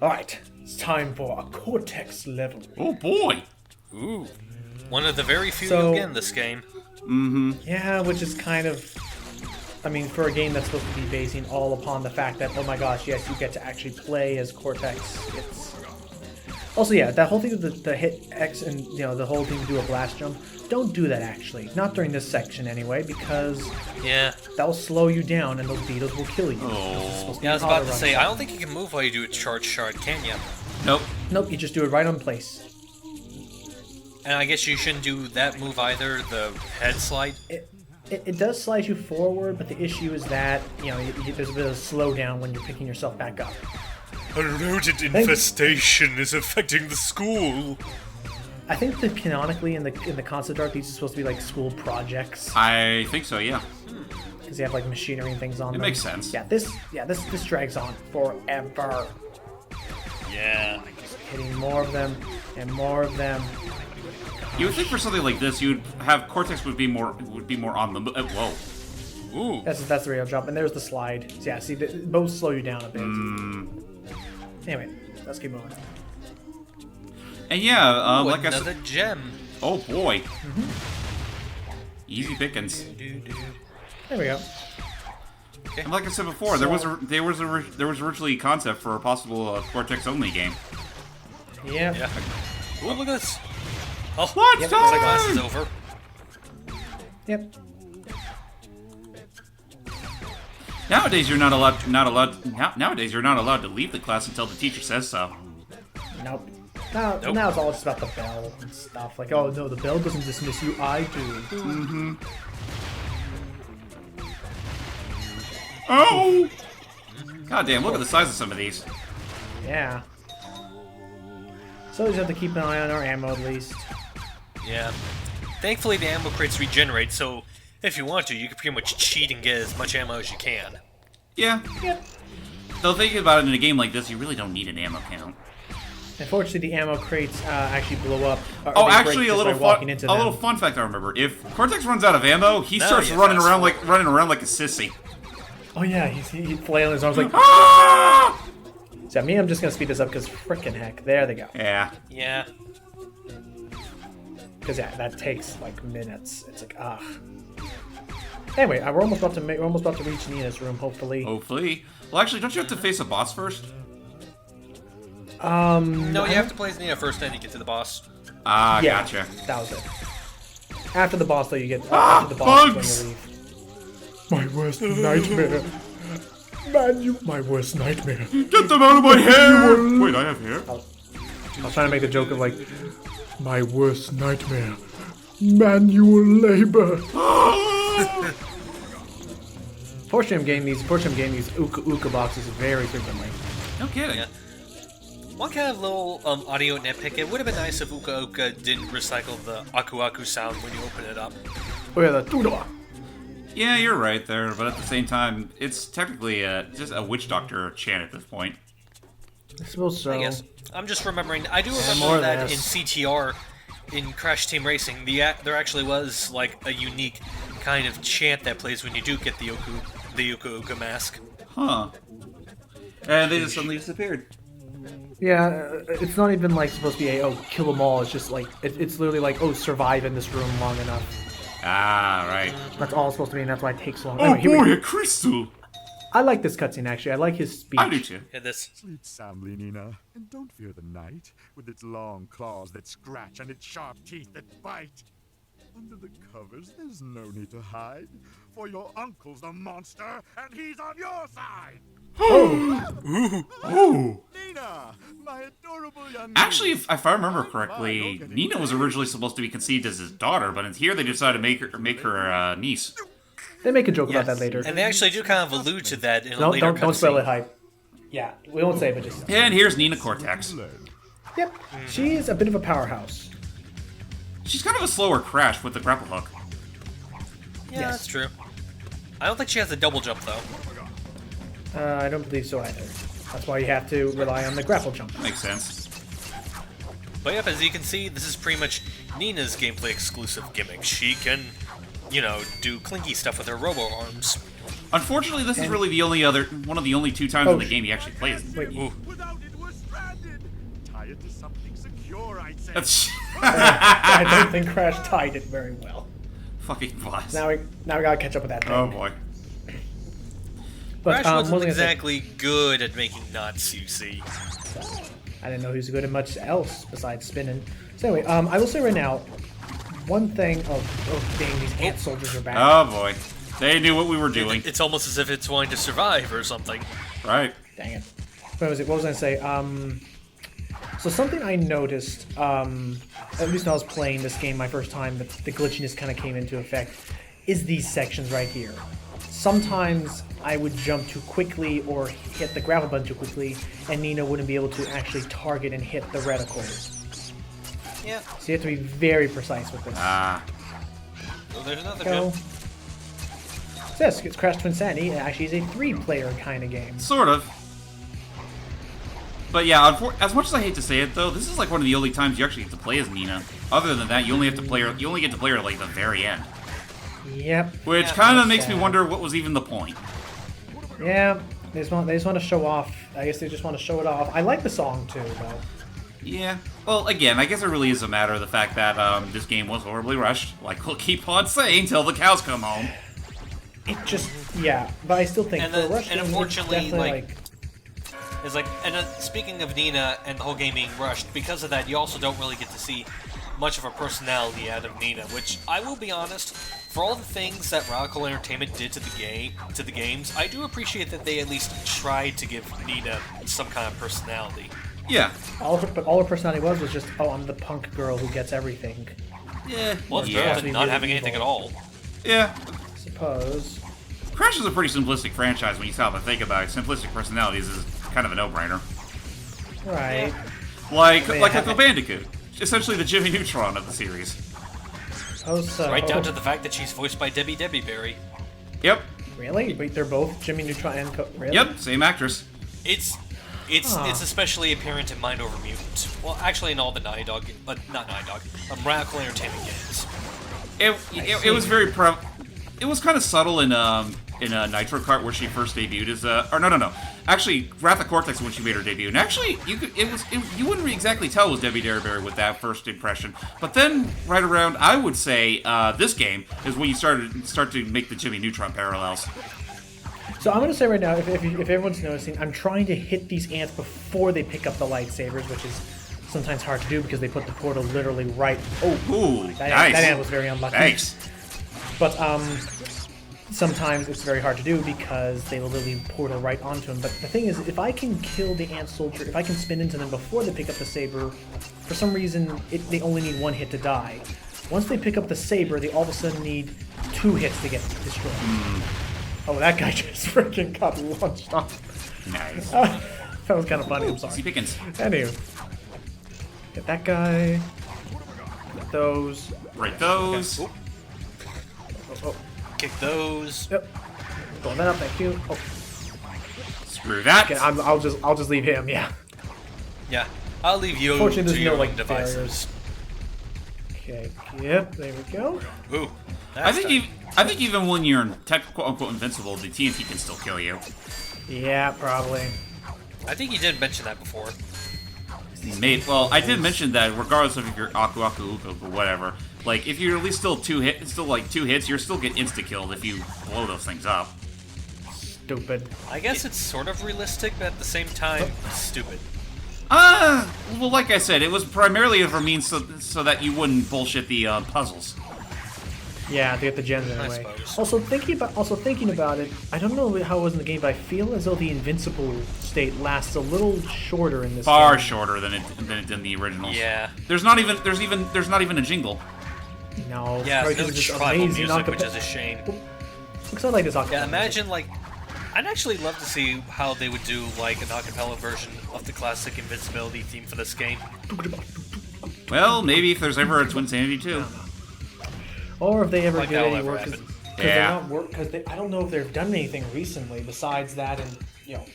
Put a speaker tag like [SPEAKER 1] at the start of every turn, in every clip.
[SPEAKER 1] Alright, it's time for a Cortex level.
[SPEAKER 2] Oh boy!
[SPEAKER 3] Ooh. One of the very few
[SPEAKER 1] So-
[SPEAKER 3] you'll get in this game.
[SPEAKER 2] Mm-hmm.
[SPEAKER 1] Yeah, which is kind of... I mean, for a game that's supposed to be basing all upon the fact that, oh my gosh, yes, you get to actually play as Cortex, it's... Also, yeah, that whole thing with the hit X and, you know, the whole thing to do a blast jump, don't do that, actually. Not during this section, anyway, because
[SPEAKER 3] Yeah.
[SPEAKER 1] that'll slow you down and those beetles will kill you.
[SPEAKER 2] Oh.
[SPEAKER 3] Yeah, I was about to say, I don't think you can move while you do a charge shard, can you?
[SPEAKER 2] Nope.
[SPEAKER 1] Nope, you just do it right on place.
[SPEAKER 3] And I guess you shouldn't do that move either, the head slide.
[SPEAKER 1] It does slide you forward, but the issue is that, you know, there's a bit of a slowdown when you're picking yourself back up.
[SPEAKER 3] A rodent infestation is affecting the school.
[SPEAKER 1] I think that canonically in the concept art, these are supposed to be like school projects
[SPEAKER 2] I think so, yeah.
[SPEAKER 1] because they have like machinery and things on them.
[SPEAKER 2] It makes sense.
[SPEAKER 1] Yeah, this drags on forever.
[SPEAKER 3] Yeah.
[SPEAKER 1] Hitting more of them and more of them.
[SPEAKER 2] You would think for something like this, you'd have Cortex would be more on the whoa.
[SPEAKER 3] Ooh.
[SPEAKER 1] That's the real jump, and there's the slide. So yeah, see, both slow you down a bit. Anyway, let's keep moving.
[SPEAKER 2] And yeah,
[SPEAKER 3] Ooh,
[SPEAKER 2] like I
[SPEAKER 3] another
[SPEAKER 2] said,
[SPEAKER 3] gem.
[SPEAKER 2] oh boy, easy pickings.
[SPEAKER 1] There we go.
[SPEAKER 2] And like I said before, there was originally a concept for a possible Cortex only game.
[SPEAKER 1] Yeah.
[SPEAKER 3] Yeah. Ooh, look at this. Oh,
[SPEAKER 2] What?
[SPEAKER 3] yep, looks like glass is over.
[SPEAKER 1] Yep.
[SPEAKER 2] Nowadays, you're not allowed. Nowadays, you're not allowed to leave the class until the teacher says so.
[SPEAKER 1] Nope. Now it's all just about the bell and stuff. Like, oh no, the bell doesn't dismiss you, I do.
[SPEAKER 2] Mm-hmm. Oh! God damn! Look at the size of some of these.
[SPEAKER 1] Yeah. So we just have to keep an eye on our ammo at least.
[SPEAKER 3] Yeah. Thankfully, the ammo crates regenerate, so if you want to, you can pretty much cheat and get as much ammo as you can.
[SPEAKER 2] Yeah.
[SPEAKER 1] Yep.
[SPEAKER 2] Though thinking about it in a game like this, you really don't need an ammo count.
[SPEAKER 1] Unfortunately, the ammo crates actually blow up.
[SPEAKER 2] Oh, actually, a little
[SPEAKER 1] fun.
[SPEAKER 2] fun fact I remember: if Cortex runs out of ammo, he starts running around like a sissy.
[SPEAKER 1] Oh yeah, he's flailing his arms like.
[SPEAKER 2] Ah!
[SPEAKER 1] So me, I'm just gonna speed this up because frickin' heck, there they go.
[SPEAKER 2] Yeah.
[SPEAKER 3] Yeah.
[SPEAKER 1] Because yeah, that takes like minutes. It's like Anyway, we're almost about to reach Nina's room, hopefully.
[SPEAKER 2] Hopefully. Well, actually, don't you have to face a boss first?
[SPEAKER 3] No, you have to play as Nina first, then you get to the boss.
[SPEAKER 2] Ah,
[SPEAKER 1] Yeah,
[SPEAKER 2] gotcha.
[SPEAKER 1] that was it. After the boss, though, you get after the boss
[SPEAKER 2] bugs!
[SPEAKER 1] is when you leave. My worst nightmare. Man, my worst nightmare.
[SPEAKER 2] Get them out of my hair! Wait, I have hair?
[SPEAKER 1] I was trying to make the joke of like, my worst nightmare. Manual labor. Fortunately, I'm getting these Uka boxes very frequently.
[SPEAKER 2] No kidding.
[SPEAKER 3] Yeah. One kind of little audio nitpick, it would have been nice if Uka Uka didn't recycle the Aku Aku sound when you open it up.
[SPEAKER 1] Oh yeah, the Tudoa.
[SPEAKER 2] Yeah, you're right there, but at the same time, it's technically just a witch doctor chant at this point.
[SPEAKER 1] I suppose so.
[SPEAKER 3] I guess. I'm just remembering, I do
[SPEAKER 1] more
[SPEAKER 3] remember
[SPEAKER 1] or
[SPEAKER 3] that in
[SPEAKER 1] less.
[SPEAKER 3] CTR, in Crash Team Racing, there actually was like a unique kind of chant that plays when you do get the Uka Uka mask.
[SPEAKER 2] Huh. And they just suddenly disappeared.
[SPEAKER 1] Yeah, it's not even like supposed to be a kill them all. It's just like it's literally like survive in this room long enough.
[SPEAKER 2] Ah, right.
[SPEAKER 1] That's all it's supposed to be, and that's why it takes so long.
[SPEAKER 2] Oh
[SPEAKER 1] Anyway, here we
[SPEAKER 2] boy,
[SPEAKER 1] go.
[SPEAKER 2] a crystal!
[SPEAKER 1] I like this cutscene actually. I like his speech.
[SPEAKER 2] I do too.
[SPEAKER 3] Yeah, this.
[SPEAKER 4] Sleep soundly, Nina, and don't fear the night, with its long claws that scratch and its sharp teeth that bite. Under the covers, there's no need to hide, for your uncle's a monster, and he's on your side!
[SPEAKER 2] Oh!
[SPEAKER 4] Nina, my adorable young
[SPEAKER 2] Actually,
[SPEAKER 4] niece.
[SPEAKER 2] if I remember correctly, Nina was originally supposed to be conceived as his daughter, but in here they decided to make her niece.
[SPEAKER 1] They make a joke
[SPEAKER 3] Yes.
[SPEAKER 1] about that later.
[SPEAKER 3] And they actually do kind of allude to that in a
[SPEAKER 1] No,
[SPEAKER 3] later
[SPEAKER 1] don't spoil
[SPEAKER 3] cutscene.
[SPEAKER 1] it, hype. Yeah, we won't say, but just.
[SPEAKER 2] And here's Nina Cortex.
[SPEAKER 1] Yep, she's a bit of a powerhouse.
[SPEAKER 2] She's kind of a slower Crash with the grapple hook.
[SPEAKER 3] Yeah,
[SPEAKER 1] Yes.
[SPEAKER 3] that's true. I don't think she has a double jump, though.
[SPEAKER 1] I don't believe so either. That's why you have to rely on the grapple jump.
[SPEAKER 2] Makes sense.
[SPEAKER 3] But yep, as you can see, this is pretty much Nina's gameplay exclusive gimmick. She can, you know, do clinky stuff with her robo arms.
[SPEAKER 2] Unfortunately, this is really one of the only two times in the game you actually play as.
[SPEAKER 1] Wait,
[SPEAKER 3] Ooh.
[SPEAKER 4] Without it, we're stranded! it to something secure, I'd say.
[SPEAKER 2] That's
[SPEAKER 1] I don't think Crash tied it very well.
[SPEAKER 2] fucking blast.
[SPEAKER 1] Now we gotta catch up with that thing.
[SPEAKER 2] Oh boy.
[SPEAKER 1] But,
[SPEAKER 3] Crash
[SPEAKER 1] what
[SPEAKER 3] wasn't
[SPEAKER 1] was I gonna say?
[SPEAKER 3] exactly good at making knots, you see.
[SPEAKER 1] I didn't know he was good at much else besides spinning. So anyway, I will say right now, one thing. Oh dang, these ant soldiers are back.
[SPEAKER 2] Oh boy. They knew what we were doing.
[SPEAKER 3] It's almost as if it's wanting to survive or something.
[SPEAKER 2] Right.
[SPEAKER 1] Dang it. What was I gonna say? So something I noticed, at least when I was playing this game my first time, the glitchiness kind of came into effect, is these sections right here. Sometimes I would jump too quickly or hit the gravel button too quickly, and Nina wouldn't be able to actually target and hit the reticles.
[SPEAKER 3] Yeah.
[SPEAKER 1] So you have to be very precise with this.
[SPEAKER 2] Ah.
[SPEAKER 3] Oh, there's another
[SPEAKER 1] Go.
[SPEAKER 3] jump.
[SPEAKER 1] So yes, it's Crash Twinsanity. It actually is a 3-player kind of game.
[SPEAKER 2] Sort of. But yeah, as much as I hate to say it, though, this is like one of the only times you actually get to play as Nina. Other than that, you only get to play her like the very end,
[SPEAKER 1] Yep.
[SPEAKER 2] which
[SPEAKER 3] Yeah,
[SPEAKER 2] kind of
[SPEAKER 1] that's
[SPEAKER 2] makes me
[SPEAKER 1] sad.
[SPEAKER 2] wonder what was even the point.
[SPEAKER 1] Yeah. They just want to show off. I guess they just want to show it off. I like the song too, though.
[SPEAKER 2] Yeah. Well, again, I guess it really is a matter of the fact that this game was horribly rushed, like we'll keep on saying till the cows come home.
[SPEAKER 1] It just, yeah, but I still think
[SPEAKER 3] And
[SPEAKER 1] for a
[SPEAKER 3] the-
[SPEAKER 1] rush
[SPEAKER 3] and
[SPEAKER 1] game, it's
[SPEAKER 3] unfortunately,
[SPEAKER 1] definitely
[SPEAKER 3] like- It's like, and speaking of Nina and the whole game being rushed, because of that, you also don't really get to see much of a personality out of Nina. Which I will be honest, for all the things that Radical Entertainment did to the games, I do appreciate that they at least tried to give Nina some kind of personality.
[SPEAKER 2] Yeah.
[SPEAKER 1] but all her personality was just, oh, I'm the punk girl who gets everything.
[SPEAKER 2] Yeah.
[SPEAKER 3] Well, it's
[SPEAKER 2] yeah.
[SPEAKER 3] better than not
[SPEAKER 1] Really
[SPEAKER 3] having anything at
[SPEAKER 1] evil.
[SPEAKER 3] all.
[SPEAKER 2] Yeah.
[SPEAKER 1] I suppose.
[SPEAKER 2] Crash is a pretty simplistic franchise when you stop and think about it. Simplistic personalities is kind of a no-brainer.
[SPEAKER 1] Right.
[SPEAKER 2] Like
[SPEAKER 1] mean,
[SPEAKER 2] Uncle Bandicoot. Essentially the Jimmy Neutron of the series.
[SPEAKER 1] Suppose so.
[SPEAKER 3] Right down to the fact that she's voiced by Debbie Berry.
[SPEAKER 2] Yep.
[SPEAKER 1] Really? Wait, they're both Jimmy Neutron and really?
[SPEAKER 2] Yep. Same actress.
[SPEAKER 3] It's
[SPEAKER 1] Huh.
[SPEAKER 3] especially apparent in Mind Over Mutant. Well, actually in all the Naughty Dog, but not Naughty Dog, Radical Entertainment games.
[SPEAKER 2] It was very it was kind of subtle in Nitro Kart where she first debuted as or no. Actually, Wrath of Cortex when she made her debut. And actually, you wouldn't exactly tell it was Debbie Derryberry with that first impression. But then, right around, I would say, this game is when you start to make the Jimmy Neutron parallels.
[SPEAKER 1] So I'm going to say right now, if everyone's noticing, I'm trying to hit these ants before they pick up the lightsabers, which is sometimes hard to do because they put the portal literally right... Oh,
[SPEAKER 2] Ooh,
[SPEAKER 1] that
[SPEAKER 2] nice.
[SPEAKER 1] ant was very unlucky.
[SPEAKER 2] Thanks.
[SPEAKER 1] But sometimes it's very hard to do because they will literally portal right onto him. But the thing is, if I can kill the ant soldier, if I can spin into them before they pick up the saber, for some reason they only need 1 hit to die. Once they pick up the saber, they all of a sudden need 2 hits to get destroyed. Oh, that guy just freaking got launched off.
[SPEAKER 2] Nice.
[SPEAKER 1] That was kind of funny. I'm
[SPEAKER 2] Easy
[SPEAKER 1] sorry.
[SPEAKER 2] pickings.
[SPEAKER 1] Anyway, get that guy. Get those.
[SPEAKER 2] Right those.
[SPEAKER 3] Okay.
[SPEAKER 1] Oh,
[SPEAKER 3] Kick those.
[SPEAKER 1] yep. Throwing that up. Thank you. Oh,
[SPEAKER 2] Screw that.
[SPEAKER 1] okay, I'll just leave him. Yeah.
[SPEAKER 3] Yeah, I'll leave you
[SPEAKER 1] Fortunately,
[SPEAKER 3] to
[SPEAKER 1] there's
[SPEAKER 3] your
[SPEAKER 1] no
[SPEAKER 3] own
[SPEAKER 1] like
[SPEAKER 3] devices.
[SPEAKER 1] barriers. Okay. Yep. There we go.
[SPEAKER 3] Ooh,
[SPEAKER 2] I
[SPEAKER 3] that's
[SPEAKER 2] think even when you're quote unquote invincible, the TNT can still kill you.
[SPEAKER 1] Yeah, probably.
[SPEAKER 3] I think you did mention that before.
[SPEAKER 2] Well, I did mention that regardless of if you're Aku Aku Uko or whatever, like if you're at least still 2 hits, you're still get insta killed if you blow those things up.
[SPEAKER 1] Stupid.
[SPEAKER 3] I guess it's sort of realistic, but at the same time, stupid.
[SPEAKER 2] Well, like I said, it was primarily for means so that you wouldn't bullshit the puzzles.
[SPEAKER 1] Yeah, to get the gems anyway.
[SPEAKER 3] suppose.
[SPEAKER 1] Also thinking about it, I don't know how it was in the game, but I feel as though the invincible state lasts a little shorter in this
[SPEAKER 2] Far
[SPEAKER 1] game.
[SPEAKER 2] shorter than it did in the originals.
[SPEAKER 3] Yeah.
[SPEAKER 2] There's not even a jingle.
[SPEAKER 1] No.
[SPEAKER 3] Yeah,
[SPEAKER 1] probably
[SPEAKER 3] no
[SPEAKER 1] 'cause it's
[SPEAKER 3] tribal
[SPEAKER 1] amazing
[SPEAKER 3] music, which
[SPEAKER 1] acapella-
[SPEAKER 3] is a shame.
[SPEAKER 1] Looks like this acapella
[SPEAKER 3] Yeah,
[SPEAKER 1] music.
[SPEAKER 3] imagine like, I'd actually love to see how they would do like an acapella version of the classic Invincibility theme for this game.
[SPEAKER 2] Well, maybe if there's ever a Twinsanity 2.
[SPEAKER 1] Or if they ever
[SPEAKER 3] Like
[SPEAKER 1] did
[SPEAKER 3] that'll
[SPEAKER 1] any
[SPEAKER 3] ever
[SPEAKER 1] work,
[SPEAKER 3] happen.
[SPEAKER 2] Yeah.
[SPEAKER 1] because I don't know if they've done anything recently besides that and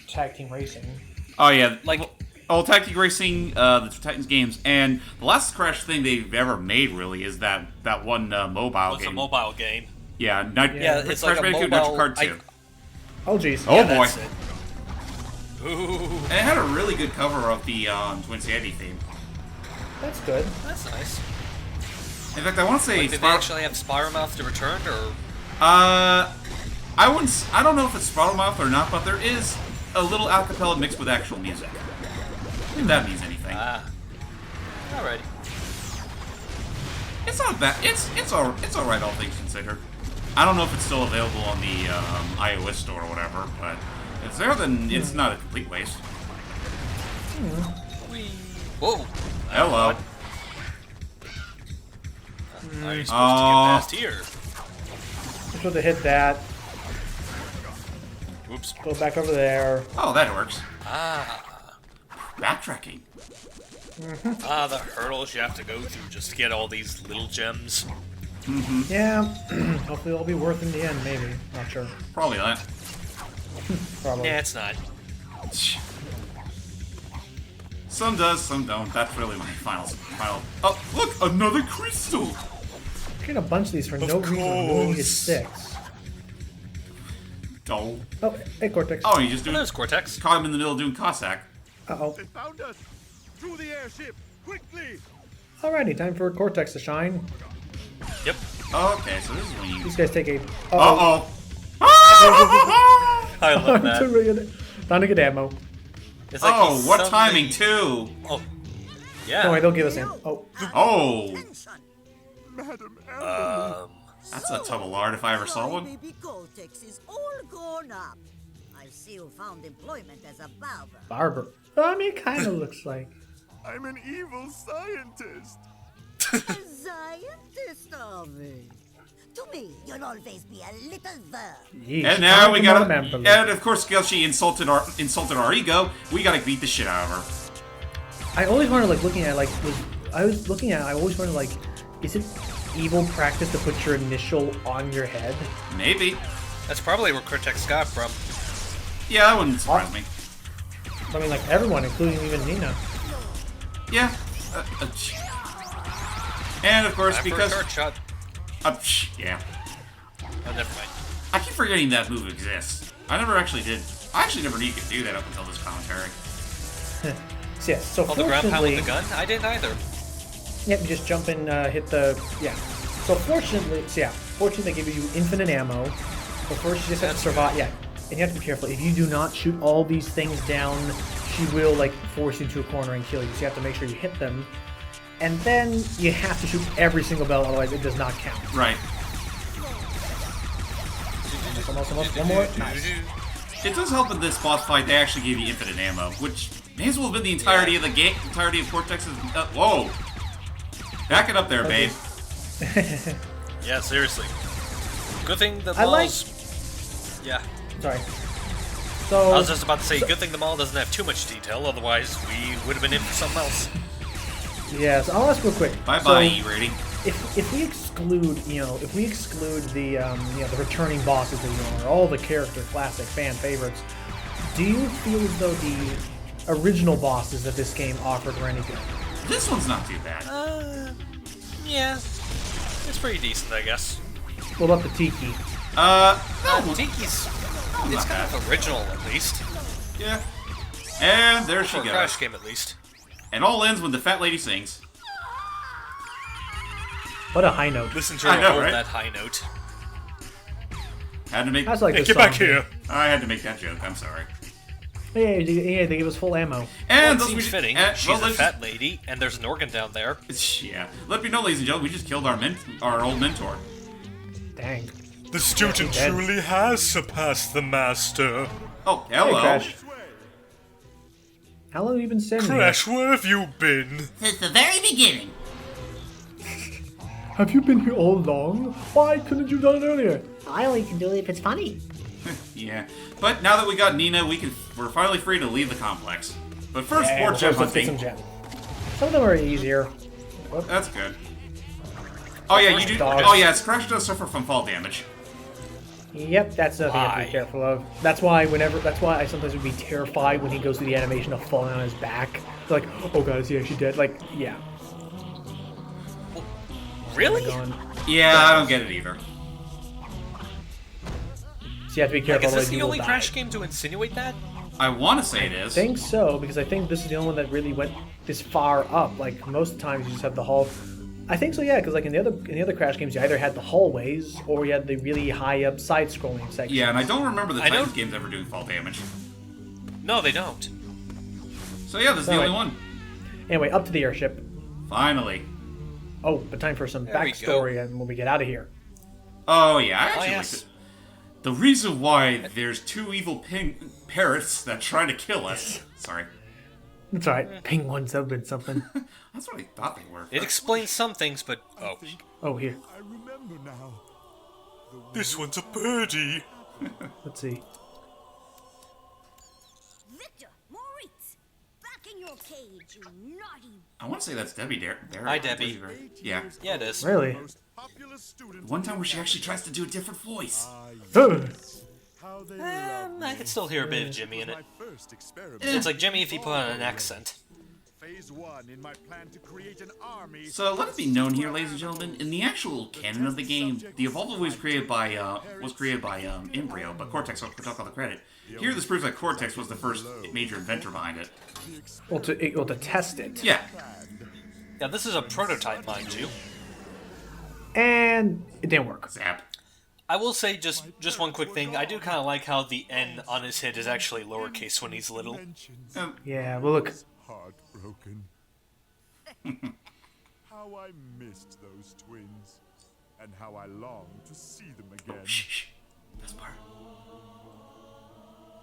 [SPEAKER 1] tag team racing.
[SPEAKER 2] Oh yeah,
[SPEAKER 3] Like-
[SPEAKER 2] Tag Team Racing, the Titans games, and the last Crash thing they've ever made really is that one mobile
[SPEAKER 3] It's a
[SPEAKER 2] game.
[SPEAKER 3] mobile game.
[SPEAKER 2] Yeah,
[SPEAKER 3] Yeah, it's
[SPEAKER 2] Crash
[SPEAKER 3] like a
[SPEAKER 2] Bandicoot
[SPEAKER 3] mobile.
[SPEAKER 2] Nitro Kart 2.
[SPEAKER 1] Oh jeez.
[SPEAKER 2] Oh,
[SPEAKER 3] Yeah,
[SPEAKER 2] boy.
[SPEAKER 3] that's it. Ooh,
[SPEAKER 2] And it had a really good cover of the Twinsanity theme.
[SPEAKER 1] That's good.
[SPEAKER 3] that's nice.
[SPEAKER 2] In fact, I want to say
[SPEAKER 3] Did they actually have Spiromouth to return, or?
[SPEAKER 2] I don't know if it's Sproutlmouth or not, but there is a little acapella mixed with actual music. If that means anything.
[SPEAKER 3] Alrighty.
[SPEAKER 2] It's not bad. It's alright, all things considered. I don't know if it's still available on the iOS store or whatever, but if it's there, then it's not a complete waste.
[SPEAKER 3] Whoa.
[SPEAKER 2] Hello.
[SPEAKER 3] How are you supposed to get past here?
[SPEAKER 1] You're supposed to hit that.
[SPEAKER 3] Whoops.
[SPEAKER 1] Go back over there.
[SPEAKER 2] Oh, that works.
[SPEAKER 3] Ah.
[SPEAKER 2] Backtracking.
[SPEAKER 3] The hurdles you have to go through just to get all these little gems.
[SPEAKER 1] Yeah. Hopefully it'll be worth in the end, maybe. Not sure.
[SPEAKER 2] Probably not.
[SPEAKER 1] Probably.
[SPEAKER 3] Yeah, it's not.
[SPEAKER 2] Some does, some don't. That's really my final. Oh, look, another crystal.
[SPEAKER 1] Getting a bunch of these for no reason. We only get 6.
[SPEAKER 2] Oh.
[SPEAKER 1] Oh, hey, Cortex.
[SPEAKER 2] Oh, you just doing.
[SPEAKER 3] There's Cortex.
[SPEAKER 2] Caught him in the middle of doing Cossack.
[SPEAKER 1] Uh-oh.
[SPEAKER 4] They found us! Through the airship! Quickly!
[SPEAKER 1] Alrighty, time for Cortex to shine.
[SPEAKER 3] Yep.
[SPEAKER 2] Okay, so this is when you.
[SPEAKER 1] These guys take a...
[SPEAKER 2] Uh-oh.
[SPEAKER 3] I love that.
[SPEAKER 1] Time to get ammo.
[SPEAKER 3] It's like
[SPEAKER 2] Oh,
[SPEAKER 3] he's
[SPEAKER 2] what
[SPEAKER 3] suddenly-
[SPEAKER 2] timing, too?
[SPEAKER 3] Oh. Yeah.
[SPEAKER 1] Don't worry, they'll give us ammo. Oh.
[SPEAKER 2] Oh,
[SPEAKER 4] Madam Amber!
[SPEAKER 2] that's a tub of lard if I ever saw one.
[SPEAKER 5] Baby Cortex is all grown up. I see you found employment as a barber.
[SPEAKER 1] Barber. I mean, it kind of looks like.
[SPEAKER 4] I'm an evil scientist!
[SPEAKER 5] A scientist of it. To me, you'll always be a little verb.
[SPEAKER 1] Yeesh,
[SPEAKER 2] And now
[SPEAKER 1] time
[SPEAKER 2] we
[SPEAKER 1] to
[SPEAKER 2] gotta.
[SPEAKER 1] remember.
[SPEAKER 2] And of course, she insulted our ego. We gotta beat the shit out of her.
[SPEAKER 1] I always wondered, like, looking at, like, I always wondered, like, is it evil practice to put your initial on your head?
[SPEAKER 2] Maybe.
[SPEAKER 3] That's probably where Cortex got from.
[SPEAKER 2] Yeah, that wouldn't surprise me.
[SPEAKER 1] I mean, like, everyone, including even Nina.
[SPEAKER 2] Yeah. And of course,
[SPEAKER 3] Time for a
[SPEAKER 2] because.
[SPEAKER 3] short shot.
[SPEAKER 2] Yeah.
[SPEAKER 3] Oh, never mind.
[SPEAKER 2] I keep forgetting that move exists. I never actually did. I actually never knew you could do that up until this commentary.
[SPEAKER 1] So, yeah, so
[SPEAKER 3] Oh, the ground pound
[SPEAKER 1] fortunately...
[SPEAKER 3] with the gun? I didn't either.
[SPEAKER 1] Yep, you just jump and hit the... Yeah. So fortunately they give you infinite ammo. But first you just have to survive. Yeah, and you have to be careful. If you do not shoot all these things down, she will, like, force you into a corner and kill you. So you have to make sure you hit them. And then you have to shoot every single bell, otherwise it does not count.
[SPEAKER 2] Right.
[SPEAKER 1] Almost. One more. Nice.
[SPEAKER 2] It does help in this boss fight they actually give you infinite ammo, which may as well have been the entirety of the game, entirety of Cortex's. Whoa! Back it up there, babe.
[SPEAKER 3] Yeah, seriously. Good thing the
[SPEAKER 1] I like-
[SPEAKER 3] malls... Yeah.
[SPEAKER 1] Sorry. So
[SPEAKER 3] I was just about to say, good thing the mall doesn't have too much detail, otherwise we would have been in for something else.
[SPEAKER 1] yeah, so I'll ask real quick.
[SPEAKER 2] Bye bye,
[SPEAKER 1] So,
[SPEAKER 2] E-rating.
[SPEAKER 1] if we exclude, the the returning bosses, are all the character classic fan favorites, do you feel as though the original bosses that this game offered were any good?
[SPEAKER 2] This one's not too bad.
[SPEAKER 3] Yeah. It's pretty decent, I guess.
[SPEAKER 1] What about the Tiki?
[SPEAKER 2] No,
[SPEAKER 3] Tiki's...
[SPEAKER 2] not
[SPEAKER 3] It's kind
[SPEAKER 2] bad.
[SPEAKER 3] of original, at least.
[SPEAKER 2] Yeah. And there she
[SPEAKER 3] For a
[SPEAKER 2] goes.
[SPEAKER 3] Crash game, at least.
[SPEAKER 2] And all ends when the fat lady sings.
[SPEAKER 1] What a high note.
[SPEAKER 3] Listen to
[SPEAKER 2] I
[SPEAKER 3] her
[SPEAKER 2] know,
[SPEAKER 3] hold
[SPEAKER 2] right?
[SPEAKER 3] that high note.
[SPEAKER 2] Had to make.
[SPEAKER 1] That's like
[SPEAKER 3] Hey,
[SPEAKER 1] this
[SPEAKER 3] get
[SPEAKER 1] song.
[SPEAKER 3] back here!
[SPEAKER 2] I had to make that joke. I'm sorry.
[SPEAKER 1] Yeah, they gave us full ammo.
[SPEAKER 3] Well,
[SPEAKER 2] And
[SPEAKER 3] it
[SPEAKER 2] those
[SPEAKER 3] seems fitting.
[SPEAKER 2] and-
[SPEAKER 3] She's
[SPEAKER 2] well,
[SPEAKER 3] a
[SPEAKER 2] let's-
[SPEAKER 3] fat lady, and there's an organ down there.
[SPEAKER 2] Yeah. Let me know, ladies and gentlemen. We just killed our old mentor.
[SPEAKER 1] Dang.
[SPEAKER 3] The student
[SPEAKER 1] dead.
[SPEAKER 3] truly has surpassed the master.
[SPEAKER 2] Oh,
[SPEAKER 1] Hey,
[SPEAKER 2] hello.
[SPEAKER 1] Crash. How long have you been standing
[SPEAKER 3] Crash, where have you been?
[SPEAKER 2] Since the very beginning.
[SPEAKER 1] here? Have you been here all along? Why couldn't you done it earlier?
[SPEAKER 5] I only can do it if it's funny.
[SPEAKER 2] Yeah. But now that we got Nina, we're finally free to leave the complex. But first,
[SPEAKER 1] Yeah,
[SPEAKER 2] more
[SPEAKER 1] well,
[SPEAKER 2] gem
[SPEAKER 1] let's get some
[SPEAKER 2] hunting.
[SPEAKER 1] gem. Some of them are easier.
[SPEAKER 2] That's good. Oh yeah, you do.
[SPEAKER 1] Dogs.
[SPEAKER 2] Oh yeah, Crash does suffer from fall damage.
[SPEAKER 1] Yep, that's the thing you have to
[SPEAKER 3] Why?
[SPEAKER 1] be careful of. That's why I sometimes would be terrified when he goes through the animation of falling on his back. Like, oh god, is he actually dead? Like, yeah.
[SPEAKER 3] Really?
[SPEAKER 1] Going.
[SPEAKER 2] Yeah, I don't get it either.
[SPEAKER 1] So you have to be
[SPEAKER 3] Like,
[SPEAKER 1] careful.
[SPEAKER 3] is this
[SPEAKER 1] otherwise
[SPEAKER 3] the
[SPEAKER 1] you will
[SPEAKER 3] only
[SPEAKER 1] die.
[SPEAKER 3] Crash game to insinuate that?
[SPEAKER 2] I want to say it
[SPEAKER 1] I
[SPEAKER 2] is.
[SPEAKER 1] think so, because I think this is the only one that really went this far up. Like most times, you just have the hall. I think so, yeah, because like in the other Crash games, you either had the hallways or you had the really high up side-scrolling sections.
[SPEAKER 2] Yeah, and I don't remember the
[SPEAKER 3] I
[SPEAKER 2] Titans
[SPEAKER 3] don't-
[SPEAKER 2] games ever doing fall damage.
[SPEAKER 3] No, they don't.
[SPEAKER 2] So yeah, this is the
[SPEAKER 1] Alright.
[SPEAKER 2] only one.
[SPEAKER 1] Anyway, up to the airship.
[SPEAKER 2] Finally.
[SPEAKER 1] Oh, but time for some
[SPEAKER 3] There we
[SPEAKER 1] backstory and when we get out of here.
[SPEAKER 2] Oh yeah, I actually
[SPEAKER 3] yes.
[SPEAKER 2] liked it. The reason why there's two evil parrots that try to kill us. Sorry.
[SPEAKER 1] It's alright. Penguins have been something.
[SPEAKER 2] That's what I thought they were.
[SPEAKER 3] It explains some things, but
[SPEAKER 1] Oh, here.
[SPEAKER 4] I remember now.
[SPEAKER 3] this one's a birdie.
[SPEAKER 1] Let's see.
[SPEAKER 5] Victor, Moritz, back in your cage, you naughty.
[SPEAKER 2] I want to say that's Debbie Dare.
[SPEAKER 3] Hi, Debbie.
[SPEAKER 2] Yeah.
[SPEAKER 3] Yeah, it is.
[SPEAKER 1] Really?
[SPEAKER 4] Most popular student
[SPEAKER 2] One time where she actually tries to do a different voice.
[SPEAKER 1] Ugh.
[SPEAKER 4] how they
[SPEAKER 3] I can still hear a bit of Jimmy in it.
[SPEAKER 4] my first experiment.
[SPEAKER 3] It's like Jimmy if he put on an accent.
[SPEAKER 4] Phase 1 in my plan to create an army.
[SPEAKER 2] So let it be known here, ladies and gentlemen, in the actual canon of the game, the Evolve was created by Embryo, but Cortex took all the credit. Here, this proves that Cortex was the first major inventor behind it.
[SPEAKER 1] Well, to test it.
[SPEAKER 2] Yeah.
[SPEAKER 3] Yeah, this is a prototype, mind you.
[SPEAKER 1] And it didn't work.
[SPEAKER 2] Zap.
[SPEAKER 3] I will say just one quick thing. I do kind of like how the N on his head is actually lowercase when he's little.
[SPEAKER 1] Yeah, well, look.
[SPEAKER 4] Heartbroken. How I missed those twins, and how I long to see them again.
[SPEAKER 2] Shh. This part.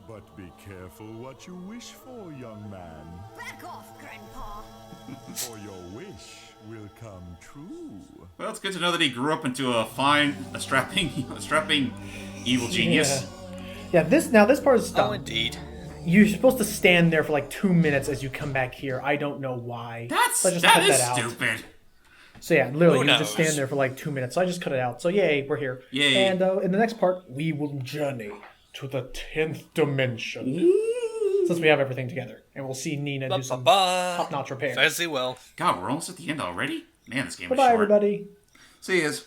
[SPEAKER 4] But be careful what you wish for, young man,
[SPEAKER 5] Back off, Grandpa.
[SPEAKER 4] for your wish will come true.
[SPEAKER 2] Well, it's good to know that he grew up into a strapping evil genius.
[SPEAKER 1] Yeah, this part is
[SPEAKER 3] Oh,
[SPEAKER 1] dumb.
[SPEAKER 3] indeed.
[SPEAKER 1] You're supposed to stand there for like 2 minutes as you come back here. I don't know why. So I just
[SPEAKER 2] That
[SPEAKER 1] cut
[SPEAKER 2] is
[SPEAKER 1] that out.
[SPEAKER 2] stupid.
[SPEAKER 1] So yeah, literally,
[SPEAKER 3] Who
[SPEAKER 1] you just stand
[SPEAKER 3] knows?
[SPEAKER 1] there for like 2 minutes. So I just cut it out. So yay, we're here.
[SPEAKER 2] Yay.
[SPEAKER 1] And in the next part, we will journey to the 10th dimension. Since we have everything together. And we'll see Nina do some
[SPEAKER 3] Ba-ba-ba.
[SPEAKER 1] top-notch repairs.
[SPEAKER 3] Fancy well.
[SPEAKER 2] God, we're almost at the end already? Man, this game is
[SPEAKER 1] Bye-bye,
[SPEAKER 2] short.
[SPEAKER 1] everybody.
[SPEAKER 2] See yous.